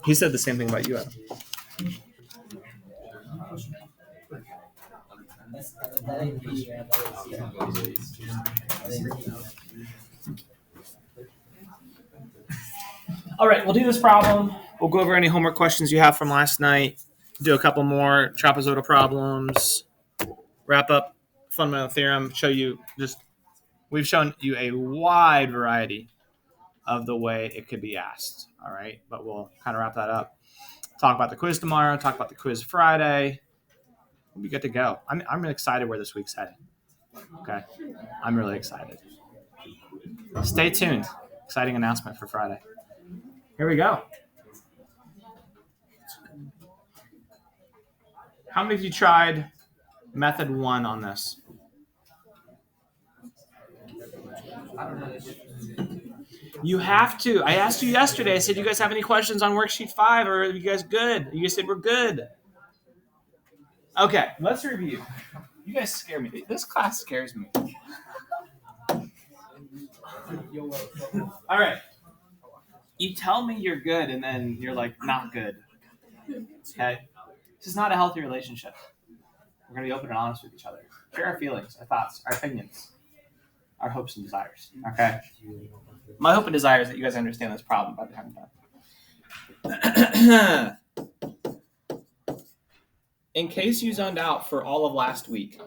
He said the same thing about you, Adam. All right, we'll do this problem. We'll go over any homework questions you have from last night. Do a couple more trapezoidal problems. Wrap up fundamental theorem. Show you we've shown you a wide variety of the way it could be asked. All right, but we'll kind of wrap that up. Talk about the quiz tomorrow. Talk about the quiz Friday. We'll be good to go. I'm excited where this week's heading. Okay, I'm really excited. Stay tuned. Exciting announcement for Friday. Here we go. How many of you tried method 1 on this? You have to. I asked you yesterday. I said, you guys have any questions on worksheet 5, or are you guys good? You guys said we're good. Okay, let's review. You guys scare me. This class scares me. All right. You tell me you're good, and then you're like not good. Okay? This is not a healthy relationship. We're going to be open and honest with each other. Share our feelings, our thoughts, our opinions, our hopes and desires. Okay? My hope and desire is that you guys understand this problem by the time I'm done. In case you zoned out for all of last week,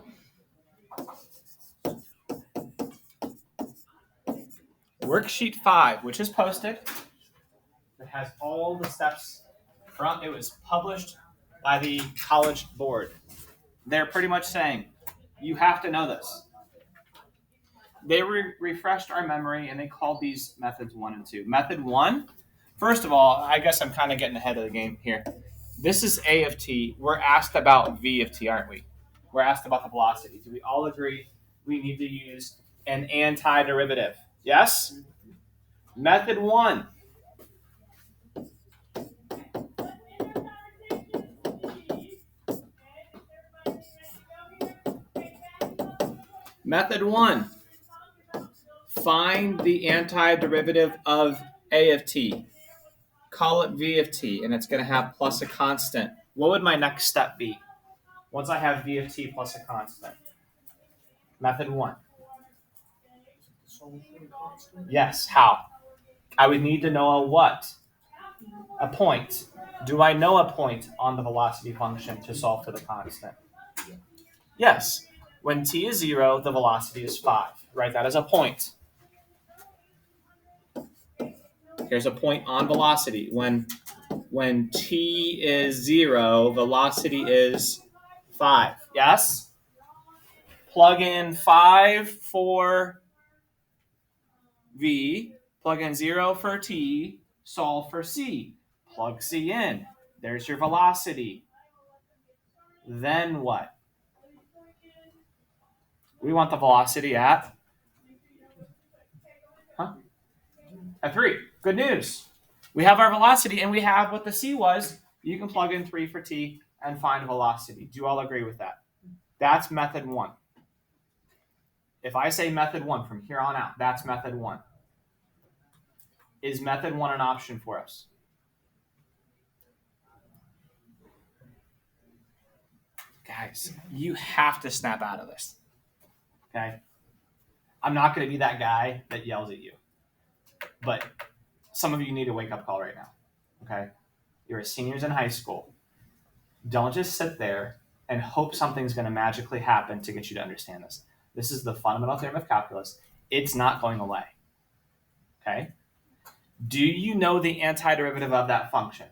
worksheet 5, which is posted, it has all the steps from. It was published by the college board. They're pretty much saying, you have to know this. They refreshed our memory, and they called these methods 1 and 2. Method 1, first of all, I guess I'm kind of getting ahead of the game here. This is A of t. We're asked about V of t, aren't we? We're asked about the velocity. Do we all agree we need to use an antiderivative? Yes? Method 1. Method 1. Find the antiderivative of A of t. Call it V of t, and it's going to have plus a constant. What would my next step be once I have V of t plus a constant? Method 1. Yes, how? I would need to know a what? A point. Do I know a point on the velocity function to solve for the constant? Yes. When t is 0, the velocity is 5. Write that as a point. Here's a point on velocity. When t is 0, velocity is 5. Yes? Plug in 5 for v, plug in 0 for t, solve for c. Plug c in. There's your velocity. Then what? We want the velocity at? At 3. Good news. We have our velocity, and we have what the c was. You can plug in 3 for t and find velocity. Do you all agree with that? That's method 1. If I say method 1 from here on out, that's method 1. Is method 1 an option for us? Guys, you have to snap out of this. Okay? I'm not going to be that guy that yells at you. But some of you need a wake-up call right now. Okay? You're seniors in high school. Don't just sit there and hope something's going to magically happen to get you to understand this. This is the fundamental theorem of calculus. It's not going away. Okay? Do you know the antiderivative of that function?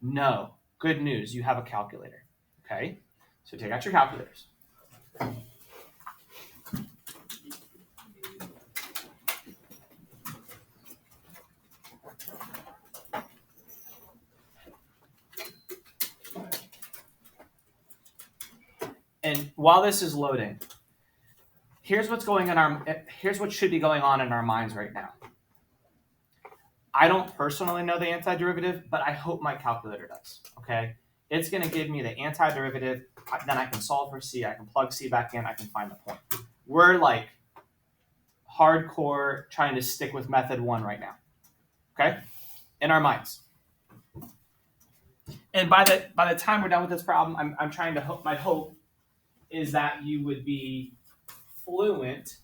No. Good news. You have a calculator. Okay? So take out your calculators. And while this is loading, here's what should be going on in our minds right now. I don't personally know the antiderivative, but I hope my calculator does. Okay? It's going to give me the antiderivative. Then I can solve for c. I can plug c back in. I can find the point. We're like hardcore trying to stick with method 1 right now. Okay? In our minds. And by the time we're done with this problem, I'm trying to hope. My hope is that you would be fluent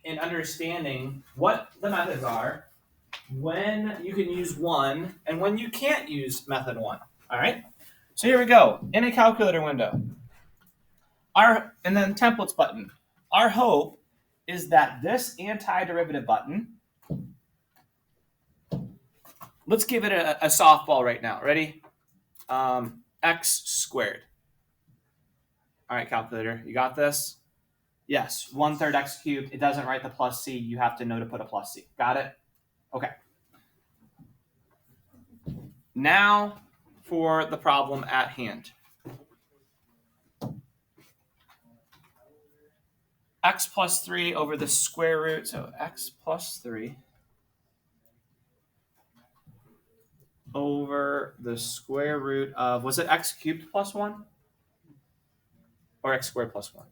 in understanding what the methods are, when you can use one, and when you can't use method one. All right. So here we go. In a calculator window, and then templates button. Our hope is that this antiderivative button. Let's give it a softball right now. Ready? X squared. All right, calculator, you got this? Yes, 1/3 x cubed. It doesn't write the plus c. You have to know to put a plus c. Got it? Okay. Now for the problem at hand. X plus 3 over the square root. So x plus 3 over the square root of, was it x cubed plus 1? Or x squared plus 1?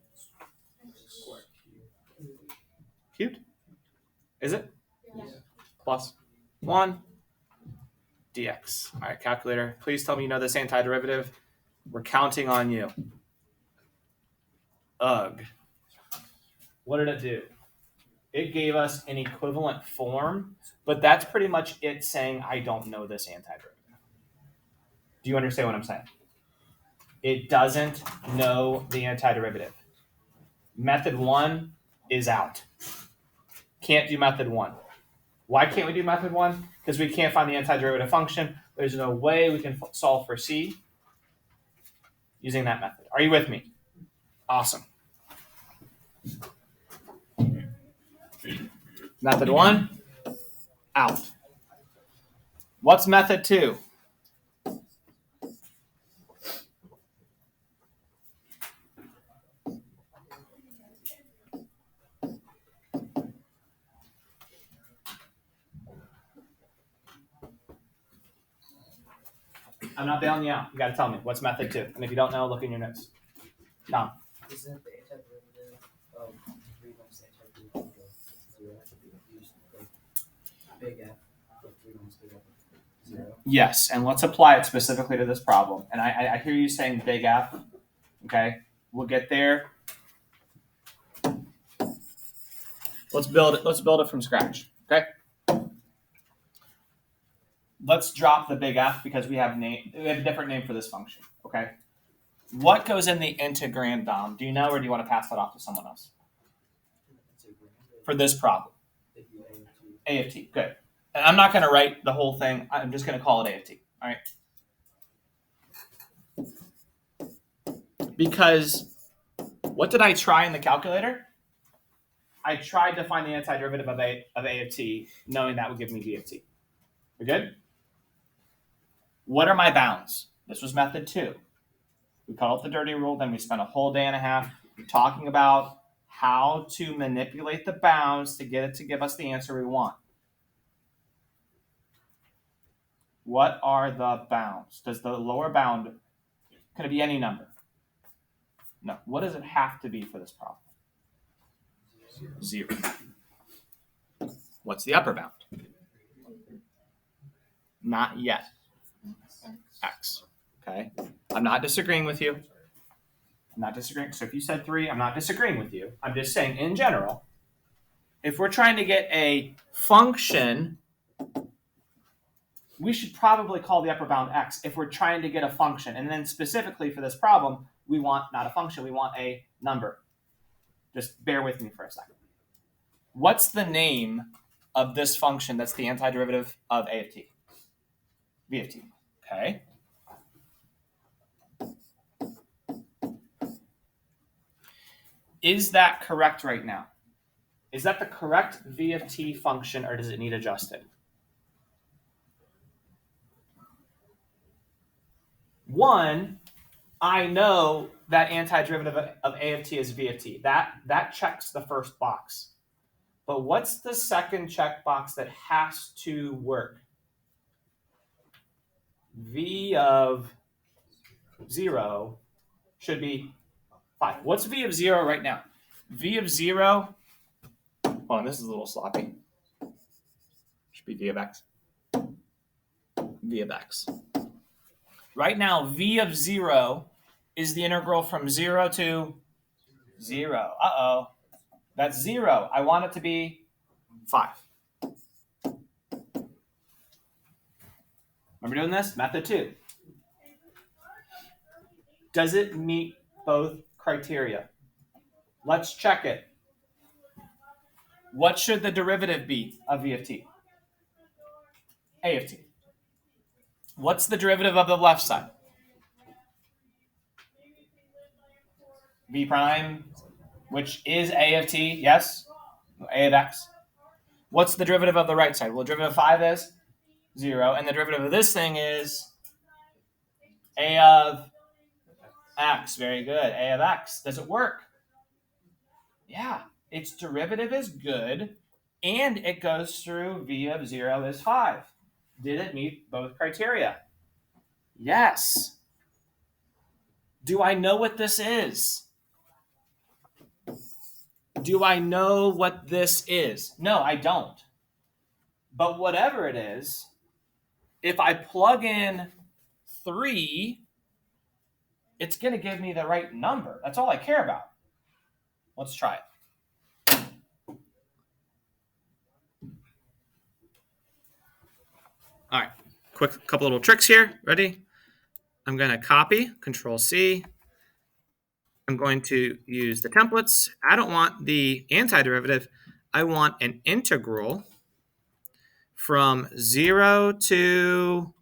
Cubed? Is it? Yeah. Plus 1 dx. All right, calculator, please tell me you know this antiderivative. We're counting on you. Ugh. What did it do? It gave us an equivalent form, but that's pretty much it saying I don't know this antiderivative. Do you understand what I'm saying? It doesn't know the antiderivative. Method 1 is out. Can't do method 1. Why can't we do method 1? Because we can't find the antiderivative function. There's no way we can solve for c using that method. Are you with me? Awesome. Method 1, out. What's method 2? I'm not bailing you out. You got to tell me. What's method 2? And if you don't know, look in your notes. Tom. Isn't the antiderivative of 3 times the antiderivative of 0 have to be used like big F of 3 times big F of 0? Yes, and let's apply it specifically to this problem. And I hear you saying big F. Okay, we'll get there. Let's build it. Let's build it from scratch. Okay. Let's drop the big F because we have a different name for this function. Okay. What goes in the integrand, Dom? Do you know, or do you want to pass that off to someone else? For this problem. A of t. Good. And I'm not going to write the whole thing. I'm just going to call it A of t. All right. Because what did I try in the calculator? I tried to find the antiderivative of A of t, knowing that would give me B of t. We good? What are my bounds? This was method 2. We called it the dirty rule. Then we spent a whole day and a half talking about how to manipulate the bounds to get it to give us the answer we want. What are the bounds? Does the lower bound, can it be any number? No. What does it have to be for this problem? 0. What's the upper bound? Not yet. X. Okay. I'm not disagreeing with you. I'm not disagreeing. So if you said 3, I'm not disagreeing with you. I'm just saying in general, if we're trying to get a function, we should probably call the upper bound x if we're trying to get a function. And then specifically for this problem, we want not a function, we want a number. Just bear with me for a second. What's the name of this function that's the antiderivative of A of t? B of t. Okay. Is that correct right now? Is that the correct V of t function, or does it need adjusted? 1, I know that antiderivative of A of t is V of t. That checks the first box. But what's the second checkbox that has to work? V of 0 should be 5. What's V of 0 right now? V of 0, oh, and this is a little sloppy. Should be V of x. V of x. Right now, v of 0 is the integral from 0 to 0. Uh-oh. That's 0. I want it to be 5. Remember doing this? Method 2. Does it meet both criteria? Let's check it. What should the derivative be of v of t? A of t. What's the derivative of the left side? V prime, which is a of t, yes? A of x. What's the derivative of the right side? Well, the derivative of 5 is 0, and the derivative of this thing is a of x. Very good. A of x. Does it work? Yeah. Its derivative is good, and it goes through v of 0 is 5. Did it meet both criteria? Yes. Do I know what this is? Do I know what this is? No, I don't. But whatever it is, if I plug in 3, it's going to give me the right number. That's all I care about. Let's try it. All right, quick couple little tricks here. Ready? I'm going to copy, Control C. I'm going to use the templates. I don't want the antiderivative. I want an integral from 0 to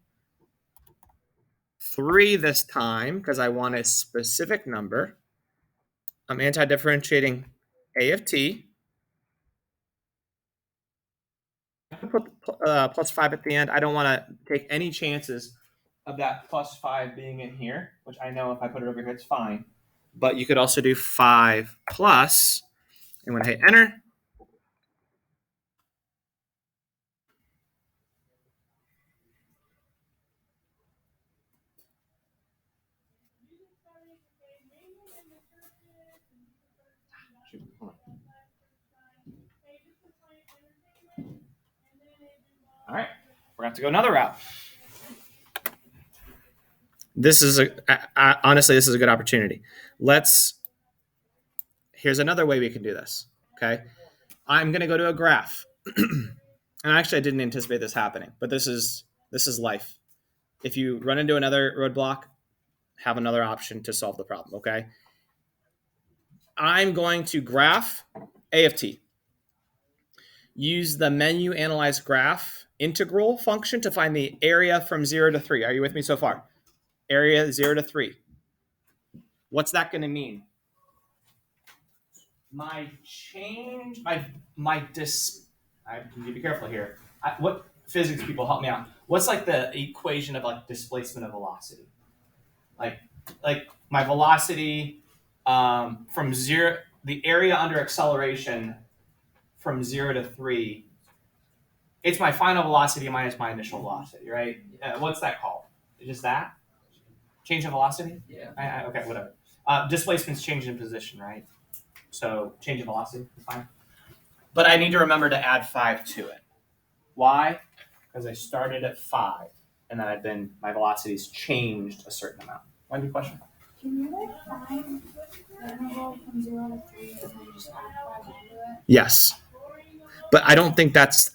3 this time because I want a specific number. I'm anti-differentiating a of t. I can put plus 5 at the end. I don't want to take any chances of that plus 5 being in here, which I know if I put it over here, it's fine. But you could also do 5 plus, and when I hit enter, all right, we're going to have to go another route. This is honestly, this is a good opportunity. Here's another way we can do this. Okay. I'm going to go to a graph. And actually, I didn't anticipate this happening, but this is life. If you run into another roadblock, have another option to solve the problem. Okay. I'm going to graph a of t. Use the menu analyze graph integral function to find the area from 0 to 3. Are you with me so far? Area 0 to 3. What's that going to mean? My change, I need to be careful here. What physics people help me out? What's like the equation of like displacement of velocity? Like my velocity from 0, the area under acceleration from 0 to 3. It's my final velocity minus my initial velocity, right? What's that called? Just that? Change in velocity? Yeah. Okay, whatever. Displacement's change in position, right? So change in velocity is fine. But I need to remember to add 5 to it. Why? Because I started at 5, and then my velocity's changed a certain amount. One good question? Can you like find the interval from 0 to 3 and then just add 5 onto it? Yes. But I don't think that's...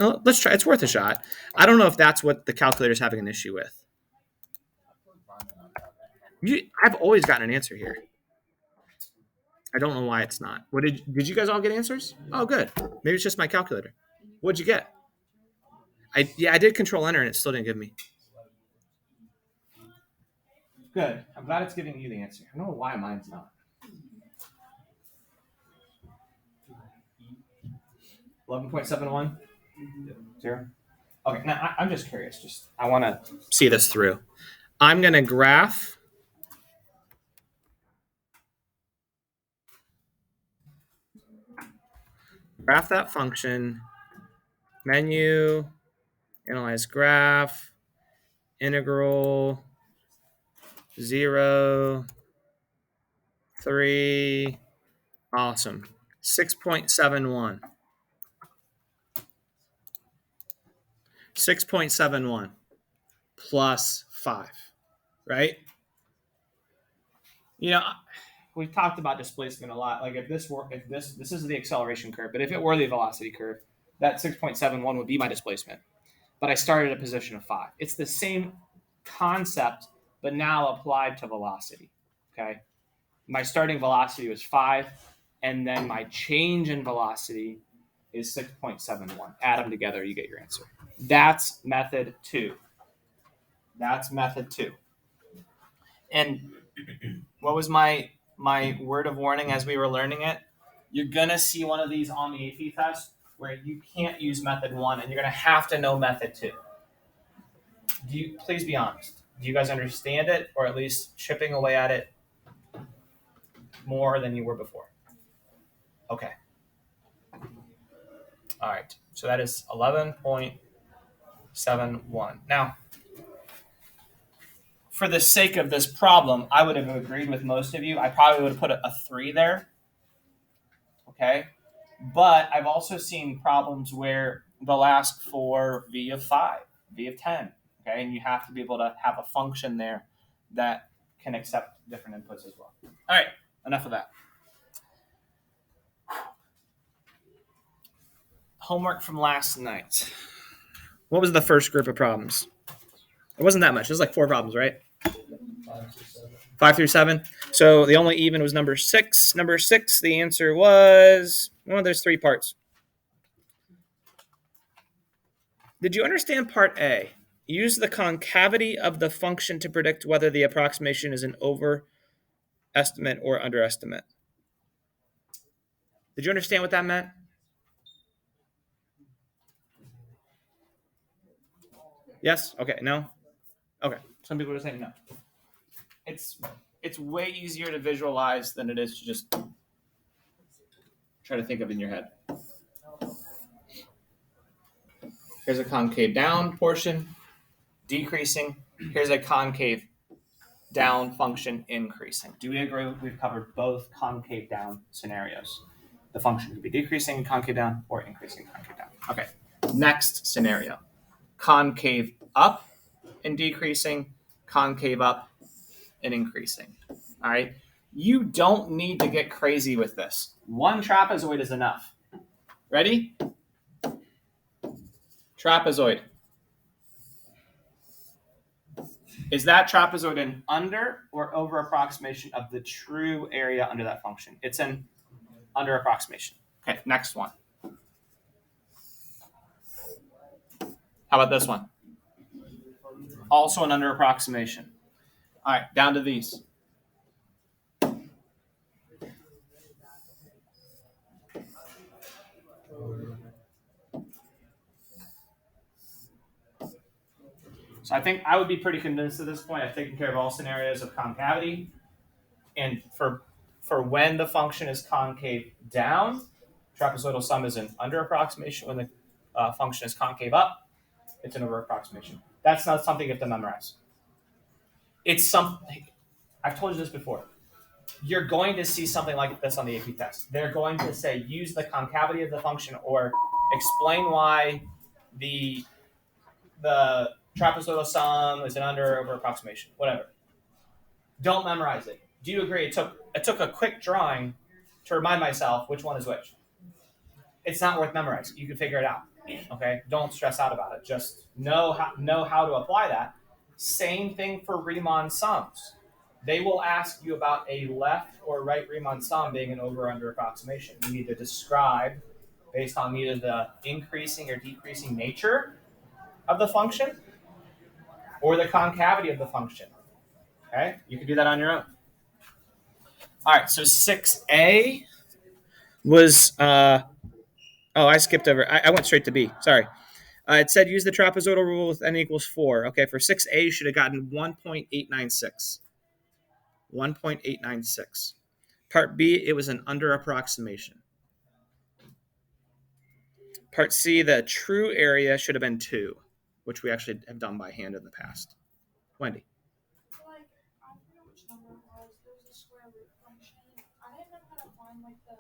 Well, let's try. It's worth a shot. I don't know if that's what the calculator's having an issue with. I've always gotten an answer here. I don't know why it's not. What did you guys all get answers? Oh, good. Maybe it's just my calculator. What'd you get? I did Control Enter and it still didn't give me. Good. I'm glad it's giving you the answer. I don't know why mine's not. 11.71? 0? Okay, now I'm just curious. I want to see this through. I'm going to graph that function, menu, analyze graph, integral, 0, 3, awesome. 6.71. 6.71. plus 5, right? We've talked about displacement a lot. Like if this is the acceleration curve, but if it were the velocity curve, that 6.71 would be my displacement. But I started at a position of 5. It's the same concept, but now applied to velocity. Okay, my starting velocity was 5, and then my change in velocity is 6.71. Add them together, you get your answer. That's method 2. And what was my word of warning as we were learning it? You're gonna see one of these on the AP test where you can't use method 1, and you're gonna have to know method 2. Please be honest. Do you guys understand it, or at least chipping away at it more than you were before? Okay. All right. So that is 11.71. Now, for the sake of this problem, I would have agreed with most of you. I probably would have put a 3 there. Okay. But I've also seen problems where they'll ask for V of 5, V of 10. Okay. And you have to be able to have a function there that can accept different inputs as well. All right. Enough of that. Homework from last night. What was the first group of problems? It wasn't that much. It was like 4 problems, right? 5 through 7. So the only even was number 6. Number 6, the answer was, well, there's 3 parts. Did you understand part A? Use the concavity of the function to predict whether the approximation is an overestimate or underestimate. Did you understand what that meant? Yes? Okay. No? Okay. Some people are saying no. It's way easier to visualize than it is to just try to think of in your head. Here's a concave down portion, decreasing. Here's a concave down function, increasing. Do we agree we've covered both concave down scenarios? The function could be decreasing concave down or increasing concave down. Okay. Next scenario. Concave up and decreasing, concave up and increasing. All right. You don't need to get crazy with this. One trapezoid is enough. Ready? Trapezoid. Is that trapezoid an under or over approximation of the true area under that function? It's an under approximation. Okay, next one. How about this one? Also an under approximation. All right, down to these. So I think I would be pretty convinced at this point I've taken care of all scenarios of concavity. And for when the function is concave down, trapezoidal sum is an under approximation. When the function is concave up, it's an over approximation. That's not something you have to memorize. It's something, I've told you this before. You're going to see something like this on the AP test. They're going to say, use the concavity of the function or explain why the trapezoidal sum is an under or over approximation, whatever. Don't memorize it. Do you agree? It took a quick drawing to remind myself which one is which. It's not worth memorizing. You can figure it out. Okay? Don't stress out about it. Just know how to apply that. Same thing for Riemann sums. They will ask you about a left or right Riemann sum being an over or under approximation. You need to describe based on either the increasing or decreasing nature of the function or the concavity of the function. Okay? You can do that on your own. All right, so 6A was, I skipped over. I went straight to B. Sorry. It said use the trapezoidal rule with n equals 4. Okay, for 6A, you should have gotten 1.896. 1.896. Part B, it was an under approximation. Part C, the true area should have been 2, which we actually have done by hand in the past. Wendy. Like, I forget which number it was. There was a square root function. I didn't know how to find like the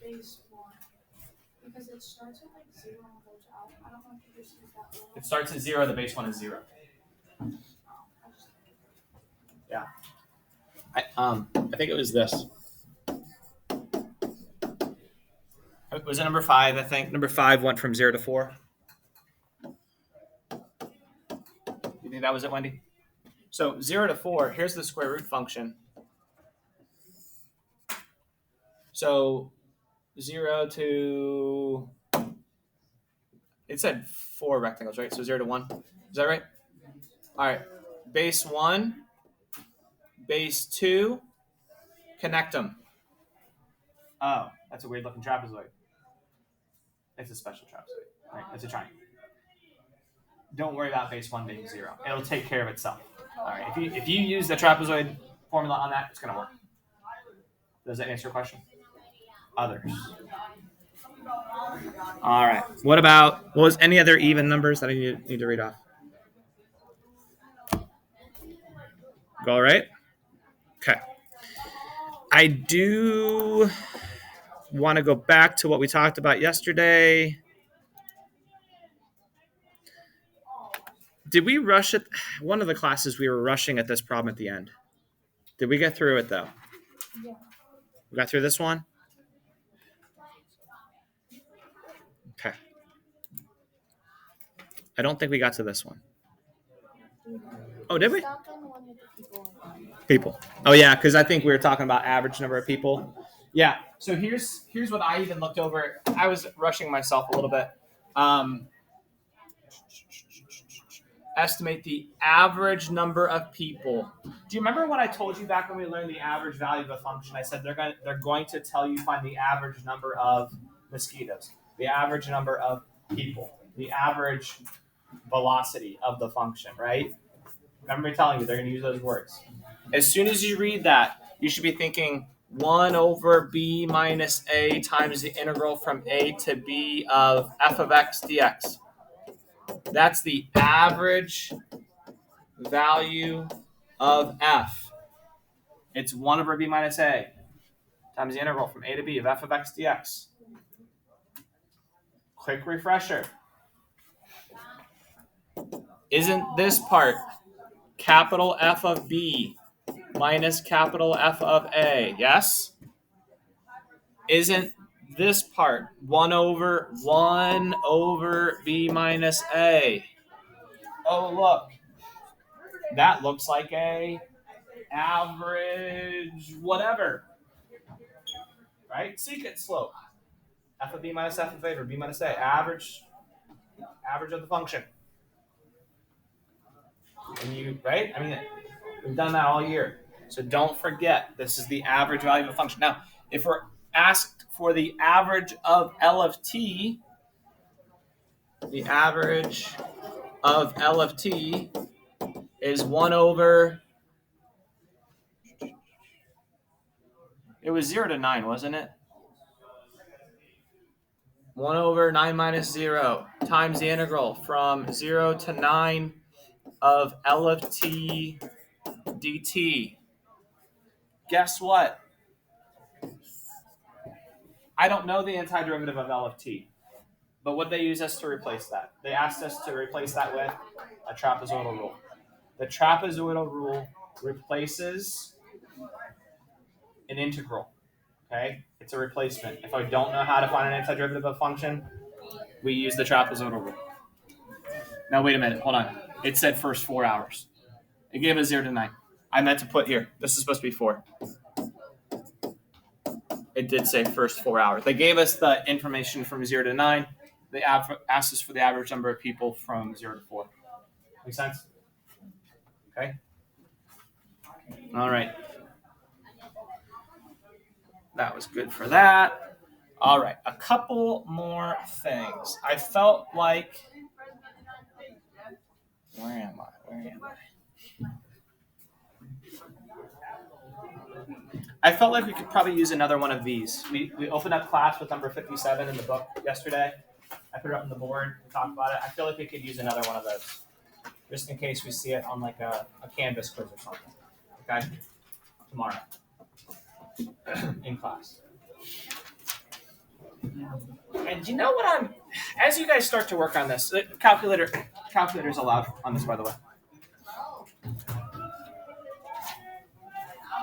base one because it starts at like 0 and goes out. I don't know if you just use that rule. It starts at 0. The base one is 0. Yeah. I think it was this. Was it number 5? I think number 5 went from 0 to 4. You think that was it, Wendy? So 0 to 4. Here's the square root function. So 0 to, it said 4 rectangles, right? So 0 to 1. Is that right? All right. Base 1, base 2, connect them. Oh, that's a weird looking trapezoid. It's a special trapezoid. Right? It's a triangle. Don't worry about base 1 being 0. It'll take care of itself. All right. If you use the trapezoid formula on that, it's going to work. Does that answer your question? Others. All right. What was any other even numbers that I need to read off? Go all right? Okay. I do want to go back to what we talked about yesterday. Did we rush it? One of the classes we were rushing at this problem at the end. Did we get through it though? Yeah. We got through this one? Okay. I don't think we got to this one. Oh, did we? Stopped on the one with the People. Oh yeah, because I think we were talking about average number of people. Yeah. So here's what I even looked over. I was rushing myself a little bit. Estimate the average number of people. Do you remember what I told you back when we learned the average value of a function? I said they're going to tell you find the average number of mosquitoes, the average number of people, the average velocity of the function, right? Remember me telling you they're going to use those words. As soon as you read that, you should be thinking 1 over b minus a times the integral from a to b of f of x dx. That's the average value of f. It's 1 over b minus a times the integral from a to b of f of x dx. Quick refresher. Isn't this part capital F of b minus capital F of a? Yes? Isn't this part 1 over b minus a? Oh, look. That looks like a average whatever. Right? Secant slope. F of b minus f of a or b minus a. Average of the function. And right? I mean, we've done that all year. So don't forget, this is the average value of a function. Now, if we're asked for the average of L of t, the average of L of t is 1 over, it was 0 to 9, wasn't it? 1 over 9 minus 0 times the integral from 0 to 9 of L of t dt. Guess what? I don't know the antiderivative of L of t, but what they use us to replace that? They asked us to replace that with a trapezoidal rule. The trapezoidal rule replaces an integral. Okay? It's a replacement. If I don't know how to find an antiderivative of a function, we use the trapezoidal rule. Now, wait a minute. Hold on. It said first 4 hours. It gave us 0 to 9. I meant to put here. This is supposed to be 4. It did say first 4 hours. They gave us the information from 0 to 9. They asked us for the average number of people from 0 to 4. Make sense? Okay. All right. That was good for that. All right. A couple more things. I felt like... Where am I? I felt like we could probably use another one of these. We opened up class with number 57 in the book yesterday. I put it up on the board and talked about it. I feel like we could use another one of those, just in case we see it on like a Canvas quiz or something. Okay? Tomorrow. In class. And you know what as you guys start to work on this, calculator's allowed on this, by the way.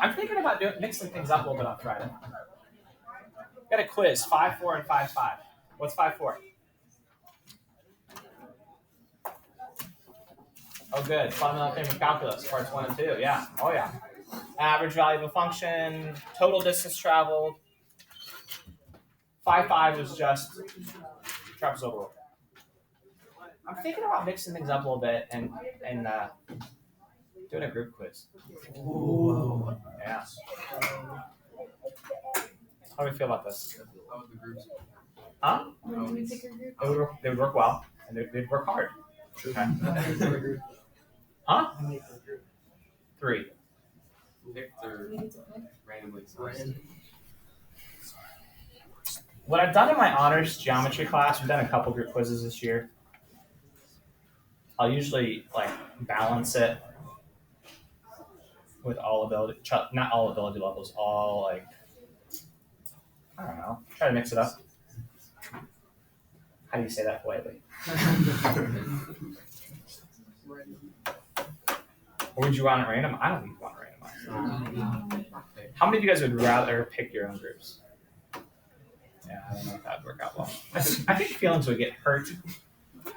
I'm thinking about mixing things up a little bit on Friday. Got a quiz, 5-4 and 5-5. What's 5-4? Oh, good. Fundamental theorem of calculus, parts 1 and 2. Yeah. Oh, yeah. Average value of a function, total distance traveled. 5-5 was just trapezoidal. I'm thinking about mixing things up a little bit and doing a group quiz. Ooh. Yeah. How do we feel about this? How was the groups? Huh? When do we pick a group? They would work well, and they'd work hard. Okay. Huh? 3. Picked or We need to pick. randomly selected? What I've done in my honors geometry class, we've done a couple group quizzes this year. I'll usually like balance it with all ability, not all ability levels, all like, I don't know, try to mix it up. How do you say that politely? Or would you want it random? I don't think you want it randomized. How many of you guys would rather pick your own groups? Yeah, I don't know if that would work out well. I think feelings would get hurt.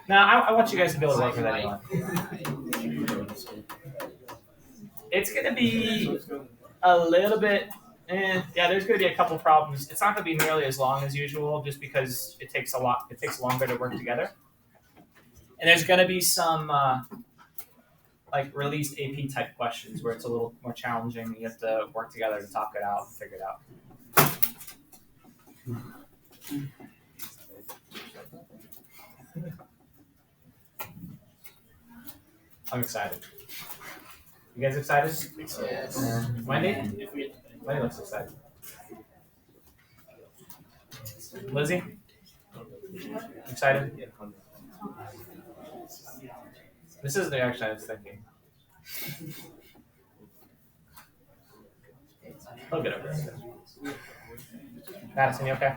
No, I want you guys to be able to work with anyone. It's going to be a little bit, yeah, there's going to be a couple problems. It's not going to be nearly as long as usual just because it takes longer to work together. And there's going to be some like released AP type questions where it's a little more challenging. You have to work together to talk it out and figure it out. I'm excited. You guys excited? Yes. Wendy? Wendy looks excited. Lizzie? Excited? This is the reaction I was thinking. He'll get over it. Madison, you okay?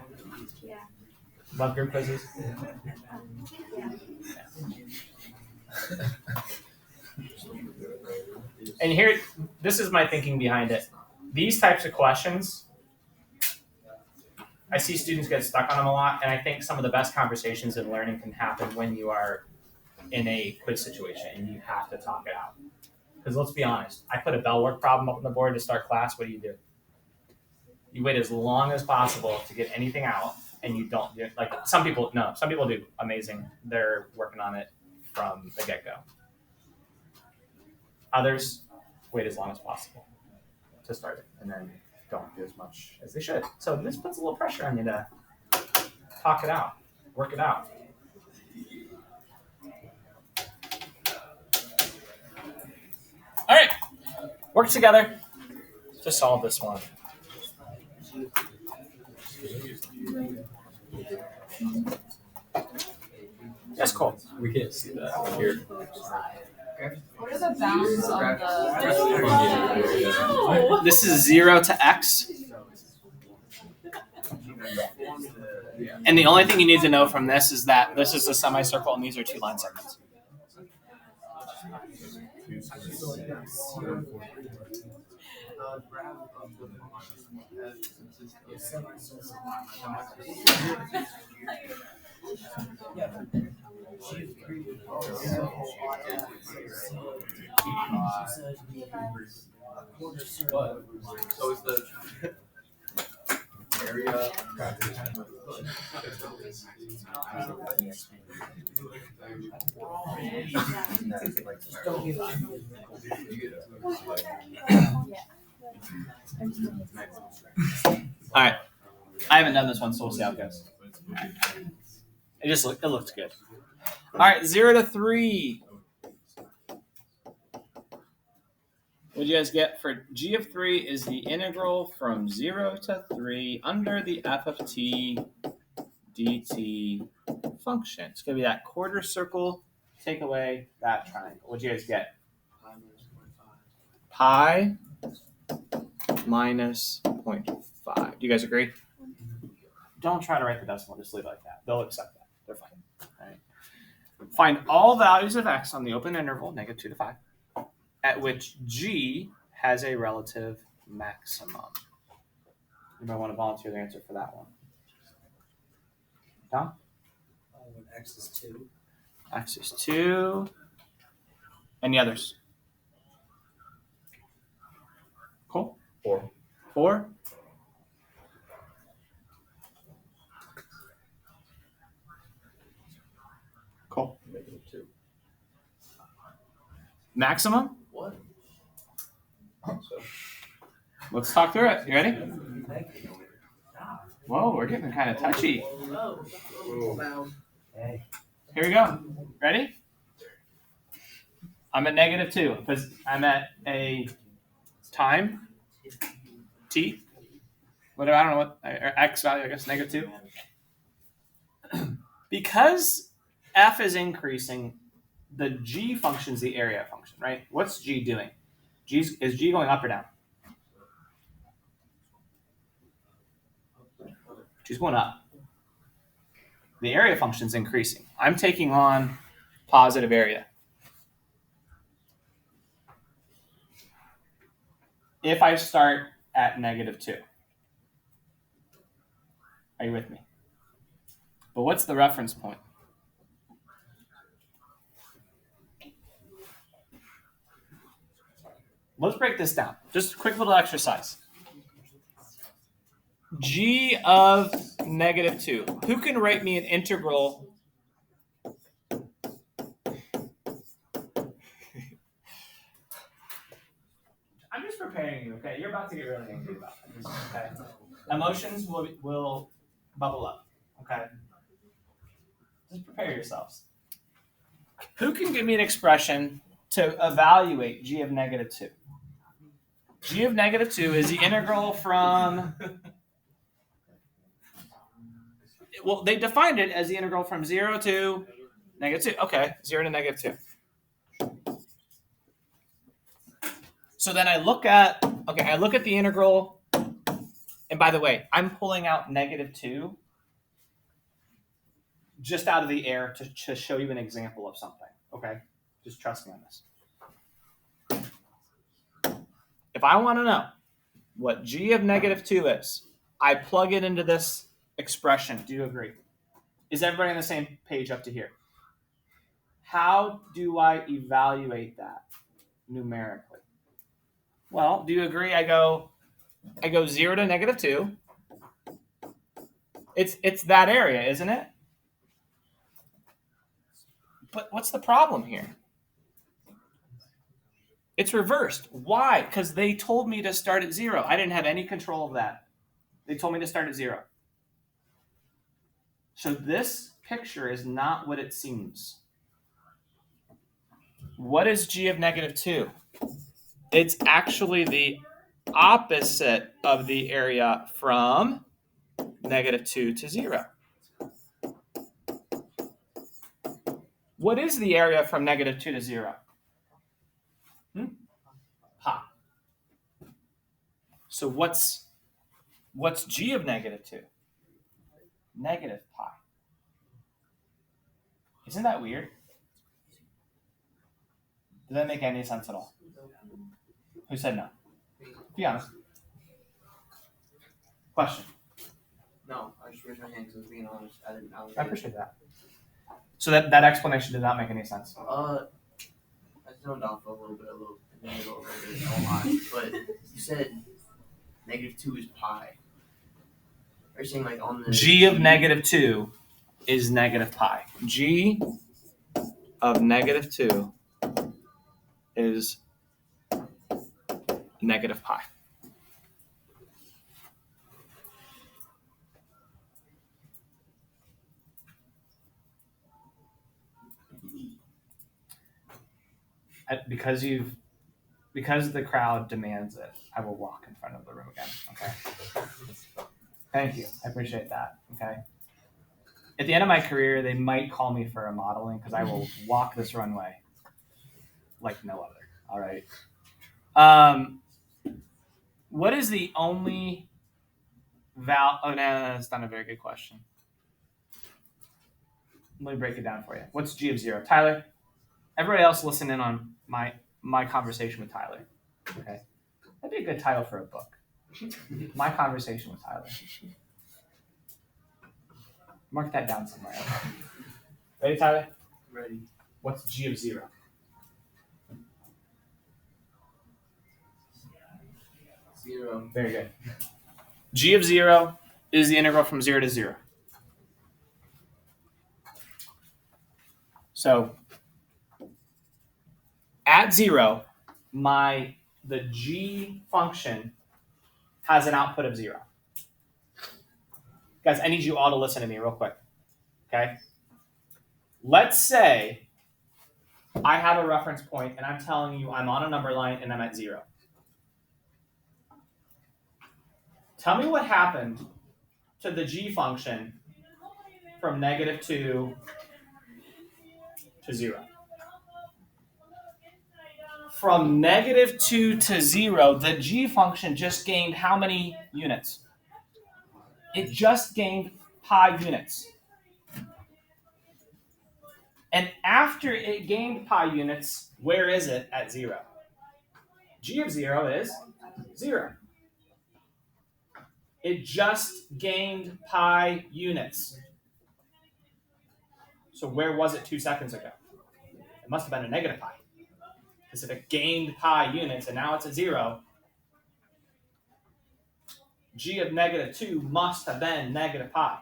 Yeah. Love group quizzes? And here, this is my thinking behind it. These types of questions, I see students get stuck on them a lot, and I think some of the best conversations in learning can happen when you are in a quiz situation and you have to talk it out. Because let's be honest, I put a bell work problem up on the board to start class. What do? You wait as long as possible to get anything out, and you don't do it. Like some people do amazing. They're working on it from the get-go. Others wait as long as possible to start it, and then don't do as much as they should. So this puts a little pressure on you to talk it out, work it out. All right, work together to solve this one. That's cool. We can't see that here. What are the bounds on the? This is 0 to x. And the only thing you need to know from this is that this is a semicircle and these are 2 line segments. So is the area. All right. I haven't done this one, so we'll see how it goes. Right. It looks good. All right, 0 to 3. What do you guys get for g of 3 is the integral from 0 to 3 under the f of t dt function. It's going to be that quarter circle. Take away that triangle. What do you guys get? Pi minus 0.5. Do you guys agree? Don't try to write the decimal. Just leave it like that. They'll accept that. They're fine. All right. Find all values of x on the open interval, -2 to 5. at which G has a relative maximum. Anybody want to volunteer the answer for that one? Tom? When x is 2. X is 2. Any others? Cool. 4. 4. Cool. -2. Maximum? What? So, Let's talk through it. You ready? Negative. Whoa, we're getting kind of touchy. Hey. Here we go. Ready? I'm at -2 because I'm at a time t. Whatever, I don't know what, or x value, I guess, -2. Because f is increasing, the g function is the area function, right? What's g doing? Is g going up or down? G's going up. The area function is increasing. I'm taking on positive area. If I start at -2. Are you with me? But what's the reference point? Let's break this down. Just a quick little exercise. G of -2. Who can write me an integral? I'm just preparing you, okay? You're about to get really angry about this, okay? Emotions will bubble up, okay? Just prepare yourselves. Who can give me an expression to evaluate g of -2? G of -2 is the integral from, well, they defined it as the integral from 0 to -2. Okay, 0 to -2. So then I look at the integral, and by the way, I'm pulling out -2 just out of the air to show you an example of something, okay? Just trust me on this. If I want to know what g of -2 is, I plug it into this expression. Do you agree? Is everybody on the same page up to here? How do I evaluate that numerically? Well, do you agree? I go 0 to -2. It's that area, isn't it? But what's the problem here? It's reversed. Why? Because they told me to start at 0. I didn't have any control of that. They told me to start at 0. So this picture is not what it seems. What is g of -2? It's actually the opposite of the area from -2 to 0. What is the area from -2 to 0? Pi. So what's g of -2? -pi. Isn't that weird? Does that make any sense at all? Who said no? Be honest. Question. No, I just raised my hand because I was being honest. I appreciate that. So that explanation did not make any sense. I zoned off a little bit, a little bit, a lot. But you said -2 is pi. Are you saying like on the G of -2 is -pi. G of -2 is -pi. Because the crowd demands it, I will walk in front of the room again. Okay. Thank you. I appreciate that. Okay. At the end of my career, they might call me for a modeling because I will walk this runway like no other. All right. What is the only Oh, no, that's not a very good question. Let me break it down for you. What's g of 0? Tyler, everybody else listen in on my My Conversation with Tyler. Okay. That'd be a good title for a book. My Conversation with Tyler. Mark that down somewhere. Okay. Ready, Tyler? Ready. What's g of 0? Zero. Very good. G of 0 is the integral from 0 to 0. So at 0, the g function has an output of 0. Guys, I need you all to listen to me real quick. Okay? Let's say I have a reference point and I'm telling you I'm on a number line and I'm at 0. Tell me what happened to the g function from -2 to 0. From -2 to 0, the g function just gained how many units? It just gained pi units. And after it gained pi units, where is it at 0? G of 0 is 0. It just gained pi units. So where was it 2 seconds ago? It must have been a negative pi. Because if it gained pi units and now it's at 0, g of -2 must have been negative pi.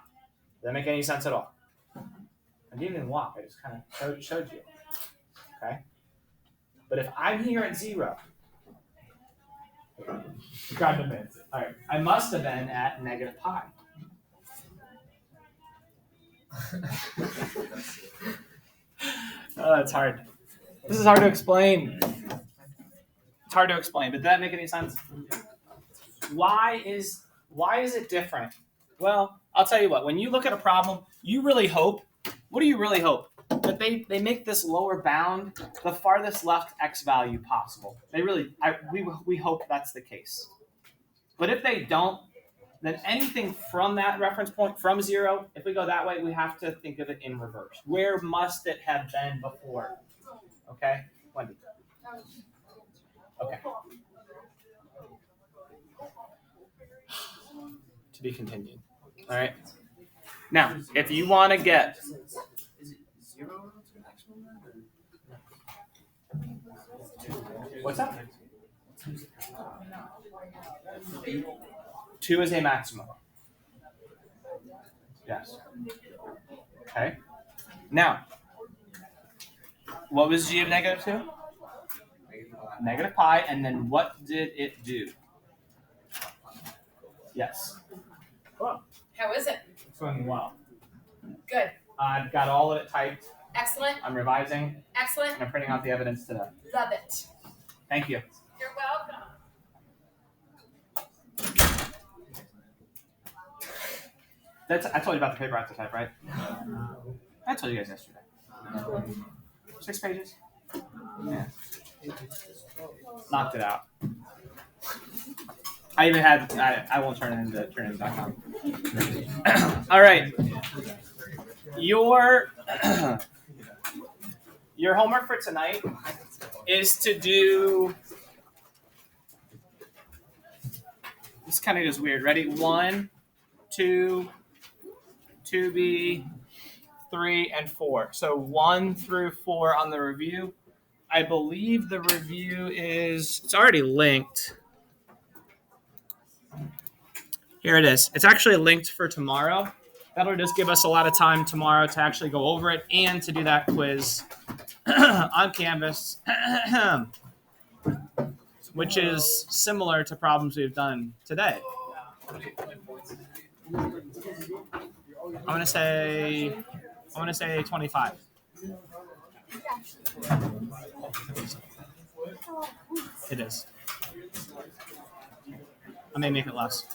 Does that make any sense at all? I didn't even walk. I just kind of showed you. Okay? But if I'm here at 0, grab the minutes. All right. I must have been at negative pi. Oh, that's hard. This is hard to explain. It's hard to explain, but did that make any sense? Why is it different? Well, I'll tell you what. When you look at a problem, you really hope. What do you really hope? That they make this lower bound the farthest left x value possible. We hope that's the case. But if they don't, then anything from that reference point, from 0, if we go that way, we have to think of it in reverse. Where must it have been before? Okay, Wendy. Okay. To be continued. All right. Now, if you want to get. Is it 0 to maximum? What's that? 2 is a maximum. Yes. Okay. Now, what was g of -2? Negative pi, and then what did it do? Yes. Well, How is it? it's going well. Good. I've got all of it typed. Excellent. I'm revising, Excellent. and I'm printing out the evidence today. Love it. Thank you. You're welcome. I told you about the paper I have to type, right? I told you guys yesterday. 6 pages. Yeah. Knocked it out. I even had. I won't turn it into Turnitin.com. All right. Your homework for tonight is to do. This kind of is weird. Ready? 1, 2, 2B, 3, and 4. So 1 through 4 on the review. I believe the review is. It's already linked. Here it is. It's actually linked for tomorrow. That'll just give us a lot of time tomorrow to actually go over it and to do that quiz on Canvas, which is similar to problems we've done today. I'm gonna say 25. It is. I may make it less.